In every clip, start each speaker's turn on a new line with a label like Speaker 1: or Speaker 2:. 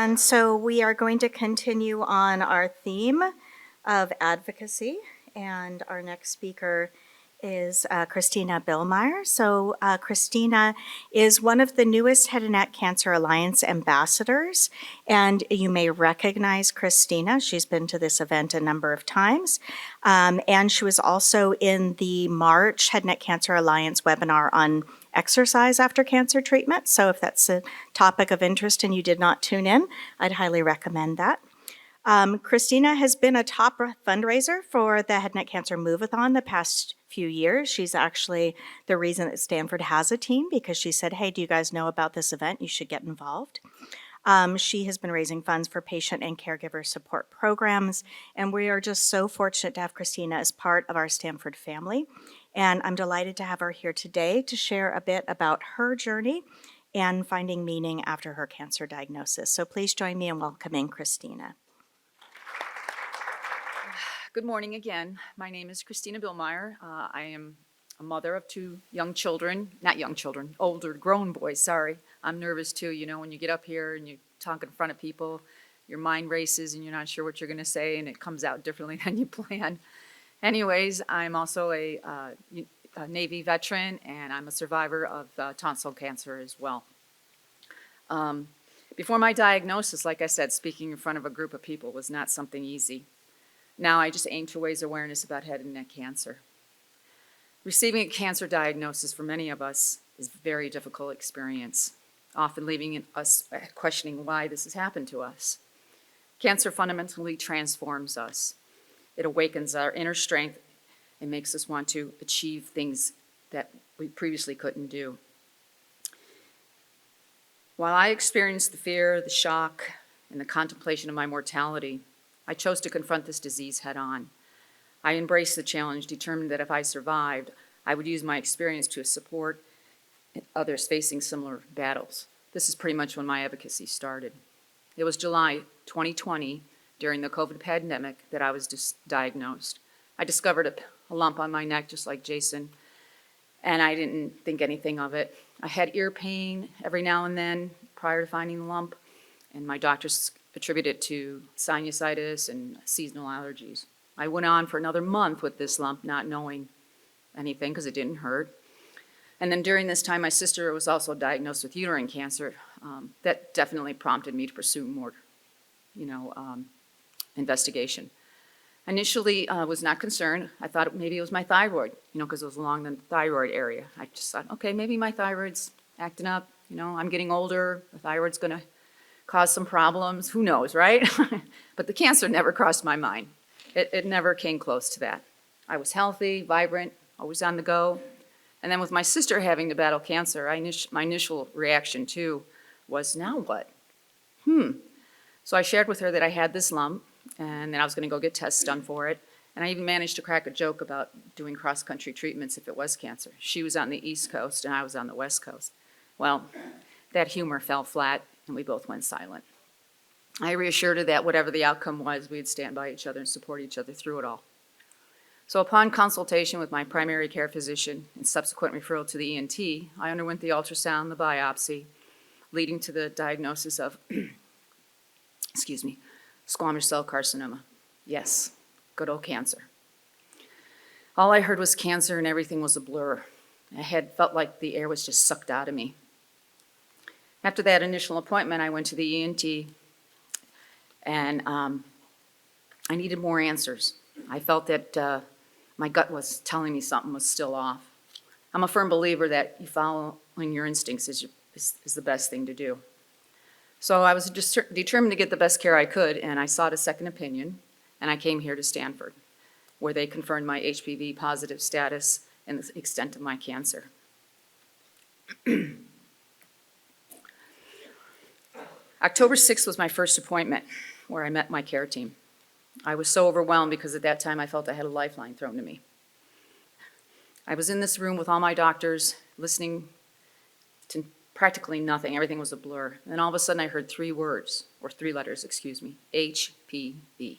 Speaker 1: And so we are going to continue on our theme of advocacy, and our next speaker is Christina Billmire. So Christina is one of the newest Head and Neck Cancer Alliance ambassadors, and you may recognize Christina. She's been to this event a number of times, and she was also in the March Head and Neck Cancer Alliance webinar on exercise after cancer treatment. So if that's a topic of interest and you did not tune in, I'd highly recommend that. Christina has been a top fundraiser for the Head and Neck Cancer Move-a-thon the past few years. She's actually the reason that Stanford has a team, because she said, hey, do you guys know about this event? You should get involved. She has been raising funds for patient and caregiver support programs, and we are just so fortunate to have Christina as part of our Stanford family. And I'm delighted to have her here today to share a bit about her journey and finding meaning after her cancer diagnosis. So please join me in welcoming Christina.
Speaker 2: Good morning again. My name is Christina Billmire. I am a mother of two young children, not young children, older grown boys, sorry. I'm nervous too, you know, when you get up here and you talk in front of people, your mind races and you're not sure what you're going to say and it comes out differently than you plan. Anyways, I'm also a Navy veteran and I'm a survivor of tonsil cancer as well. Before my diagnosis, like I said, speaking in front of a group of people was not something easy. Now I just aim to raise awareness about head and neck cancer. Receiving a cancer diagnosis for many of us is a very difficult experience, often leaving us questioning why this has happened to us. Cancer fundamentally transforms us. It awakens our inner strength and makes us want to achieve things that we previously couldn't do. While I experienced the fear, the shock, and the contemplation of my mortality, I chose to confront this disease head on. I embraced the challenge, determined that if I survived, I would use my experience to support others facing similar battles. This is pretty much when my advocacy started. It was July 2020, during the COVID pandemic, that I was diagnosed. I discovered a lump on my neck, just like Jason, and I didn't think anything of it. I had ear pain every now and then prior to finding the lump, and my doctors attributed it to sinusitis and seasonal allergies. I went on for another month with this lump, not knowing anything because it didn't hurt. And then during this time, my sister was also diagnosed with uterine cancer. That definitely prompted me to pursue more, investigation. Initially, I was not concerned. I thought maybe it was my thyroid, because it was along the thyroid area. I just thought, okay, maybe my thyroid's acting up. I'm getting older. The thyroid's going to cause some problems. Who knows, right? But the cancer never crossed my mind. It never came close to that. I was healthy, vibrant, always on the go. And then with my sister having to battle cancer, my initial reaction too was, now what? So I shared with her that I had this lump and that I was going to go get tests done for it. And I even managed to crack a joke about doing cross-country treatments if it was cancer. She was on the East Coast and I was on the West Coast. Well, that humor fell flat and we both went silent. I reassured her that whatever the outcome was, we'd stand by each other and support each other through it all. So upon consultation with my primary care physician and subsequent referral to the ENT, I underwent the ultrasound, the biopsy, leading to the diagnosis of, squamous cell carcinoma. Yes, good old cancer. All I heard was cancer and everything was a blur. I had felt like the air was just sucked out of me. After that initial appointment, I went to the ENT and I needed more answers. I felt that my gut was telling me something was still off. I'm a firm believer that you following your instincts is the best thing to do. So I was determined to get the best care I could, and I sought a second opinion, and I came here to Stanford, where they confirmed my HPV positive status and the extent of my cancer. October 6th was my first appointment where I met my care team. I was so overwhelmed because at that time I felt I had a lifeline thrown to me. I was in this room with all my doctors, listening to practically nothing. Everything was a blur. And then all of a sudden I heard three letters, HPV.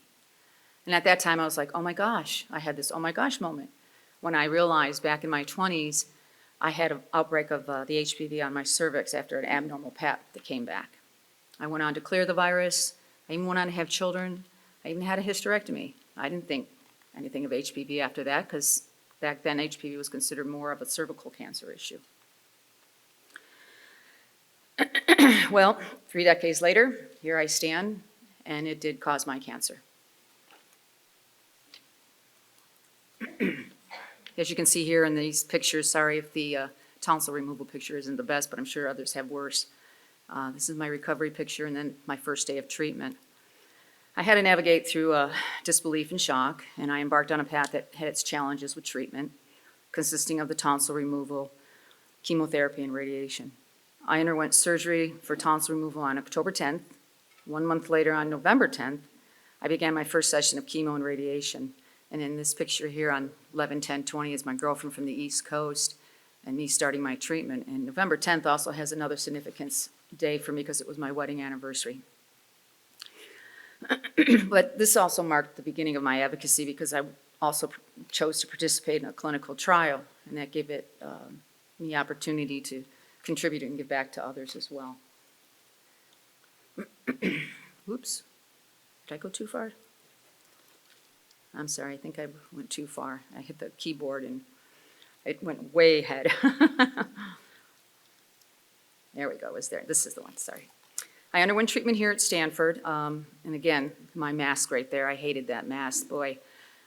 Speaker 2: And at that time I was like, oh my gosh, I had this oh my gosh moment when I realized back in my 20s I had an outbreak of the HPV on my cervix after an abnormal pap that came back. I went on to clear the virus. I even went on to have children. I even had a hysterectomy. I didn't think anything of HPV after that because back then HPV was considered more of a cervical cancer issue. Well, 3 decades later, here I stand, and it did cause my cancer. As you can see here in these pictures, sorry if the tonsil removal picture isn't the best, but I'm sure others have worse. This is my recovery picture and then my first day of treatment. I had to navigate through disbelief and shock, and I embarked on a path that had its challenges with treatment, consisting of the tonsil removal, chemotherapy, and radiation. I underwent surgery for tonsil removal on October 10th. 1 month later, on November 10th, I began my first session of chemo and radiation. And in this picture here on 11/10/20 is my girlfriend from the East Coast and me starting my treatment. And November 10th also has another significance day for me because it was my wedding anniversary. But this also marked the beginning of my advocacy because I also chose to participate in a clinical trial, and that gave it me opportunity to contribute and give back to others as well. Oops, did I go too far? I'm sorry, I think I went too far. I hit the keyboard and it went way ahead. There we go, this is the one, sorry. I underwent treatment here at Stanford, and again, my mask right there, I hated that mask. Boy,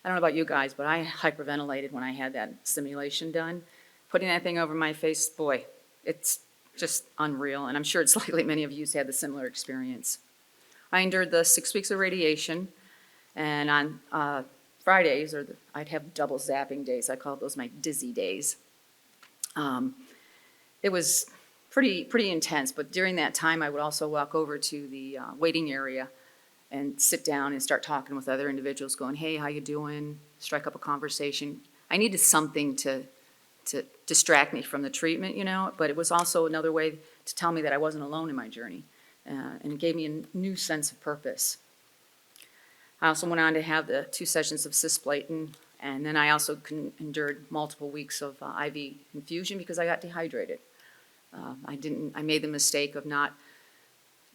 Speaker 2: I don't know about you guys, but I hyperventilated when I had that simulation done. Putting that thing over my face, boy, it's just unreal, and I'm sure it's likely many of you had the similar experience. I endured the 6 weeks of radiation, and on Fridays, I'd have double zapping days. I call those my dizzy days. It was pretty intense, but during that time, I would also walk over to the waiting area and sit down and start talking with other individuals, going, hey, how you doing? Strike up a conversation. I needed something to distract me from the treatment, but it was also another way to tell me that I wasn't alone in my journey, and it gave me a new sense of purpose. I also went on to have the 2 sessions of cisplatin, and then I also endured multiple weeks of IV infusion because I got dehydrated. I made the mistake of not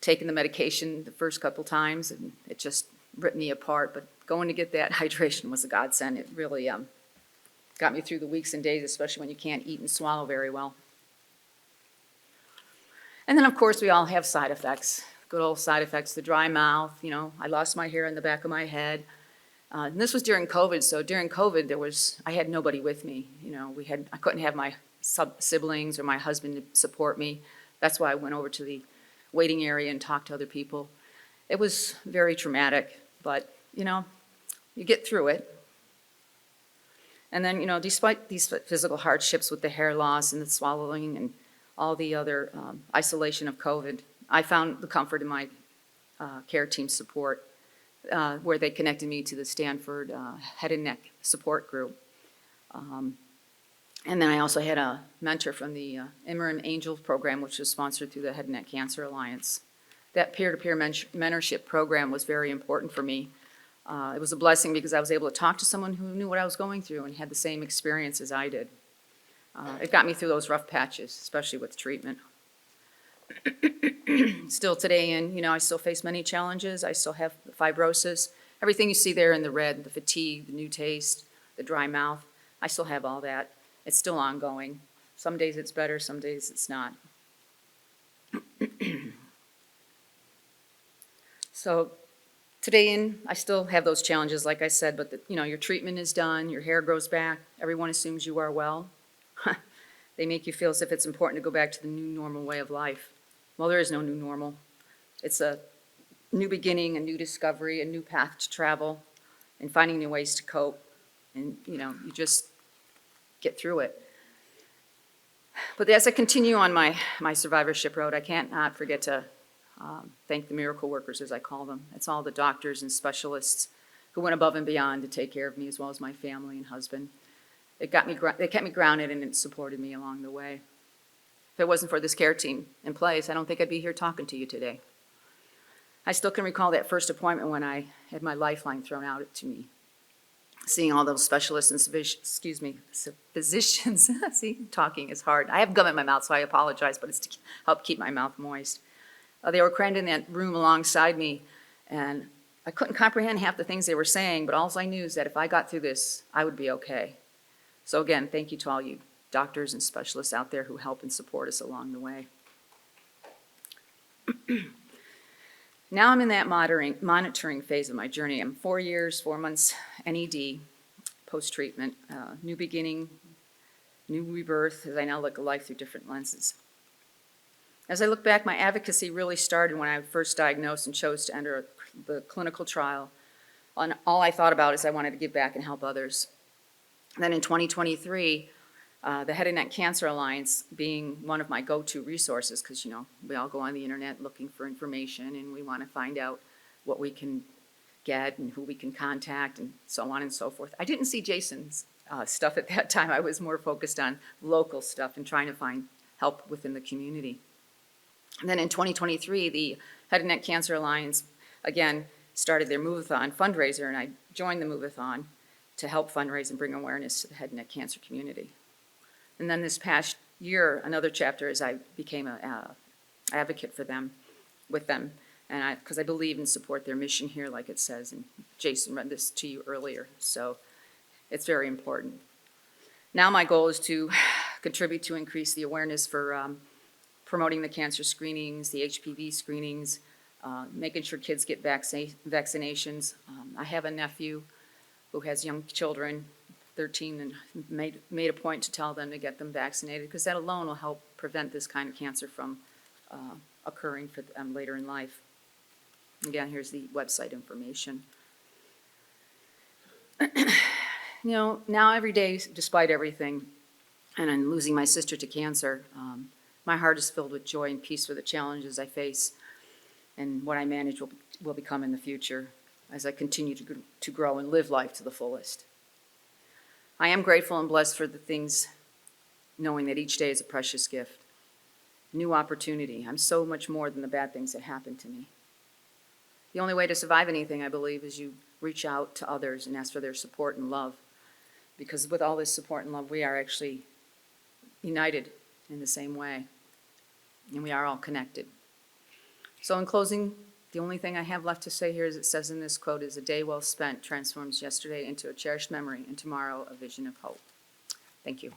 Speaker 2: taking the medication the first couple times, and it just ripped me apart. But going to get that hydration was a godsend. It really got me through the weeks and days, especially when you can't eat and swallow very well. And then, of course, we all have side effects. Good old side effects, the dry mouth. I lost my hair in the back of my head. And this was during COVID, so during COVID, I had nobody with me. I couldn't have my siblings or my husband to support me. That's why I went over to the waiting area and talked to other people. It was very traumatic, but you get through it. And then, despite these physical hardships with the hair loss and the swallowing and all the other isolation of COVID, I found the comfort in my care team support, where they connected me to the Stanford Head and Neck Support Group. And then I also had a mentor from the Imran Angel program, which was sponsored through the Head and Neck Cancer Alliance. That peer-to-peer mentorship program was very important for me. It was a blessing because I was able to talk to someone who knew what I was going through and had the same experience as I did. It got me through those rough patches, especially with treatment. Still today, I still face many challenges. I still have fibrosis. Everything you see there in the red, the fatigue, the new taste, the dry mouth, I still have all that. It's still ongoing. Some days it's better, some days it's not. So today, I still have those challenges, like I said, but your treatment is done, your hair grows back, everyone assumes you are well. They make you feel as if it's important to go back to the new normal way of life. Well, there is no new normal. It's a new beginning, a new discovery, a new path to travel, and finding new ways to cope. And, you just get through it. But as I continue on my survivorship road, I can't not forget to thank the miracle workers, as I call them. It's all the doctors and specialists who went above and beyond to take care of me, as well as my family and husband. They kept me grounded, and it supported me along the way. If it wasn't for this care team in place, I don't think I'd be here talking to you today. I still can recall that first appointment when I had my lifeline thrown out to me. Seeing all those specialists and physicians. See, talking is hard. I have gum in my mouth, so I apologize, but it's to help keep my mouth moist. They were crammed in that room alongside me, and I couldn't comprehend half the things they were saying, but all I knew is that if I got through this, I would be okay. So again, thank you to all you doctors and specialists out there who help and support us along the way. Now I'm in that monitoring phase of my journey. I'm 4 years, 4 months NED, post-treatment, new beginning, new rebirth, as I now look at life through different lenses. As I look back, my advocacy really started when I was first diagnosed and chose to enter the clinical trial. And all I thought about is I wanted to give back and help others. And then in 2023, the Head and Neck Cancer Alliance being one of my go-to resources, because we all go on the internet looking for information and we want to find out what we can get and who we can contact and so on and so forth. I didn't see Jason's stuff at that time. I was more focused on local stuff and trying to find help within the community. And then in 2023, the Head and Neck Cancer Alliance, again, started their Move-a-thon fundraiser, and I joined the Move-a-thon to help fundraise and bring awareness to the head and neck cancer community. And then this past year, another chapter is I became an advocate for them, with them, and because I believe and support their mission here, like it says, and Jason read this to you earlier, so it's very important. Now my goal is to contribute to increase the awareness for promoting the cancer screenings, the HPV screenings, making sure kids get vaccinations. I have a nephew who has young children, 13, and made a point to tell them to get them vaccinated, because that alone will help prevent this kind of cancer from occurring for them later in life. Again, here's the website information. Now every day, despite everything, and I'm losing my sister to cancer, my heart is filled with joy and peace for the challenges I face and what I manage will become in the future as I continue to grow and live life to the fullest. I am grateful and blessed for the things, knowing that each day is a precious gift. New opportunity. I'm so much more than the bad things that happen to me. The only way to survive anything, I believe, is you reach out to others and ask for their support and love. Because with all this support and love, we are actually united in the same way. And we are all connected. So in closing, the only thing I have left to say here, as it says in this quote, is a day well spent transforms yesterday into a cherished memory and tomorrow a vision of hope. Thank you.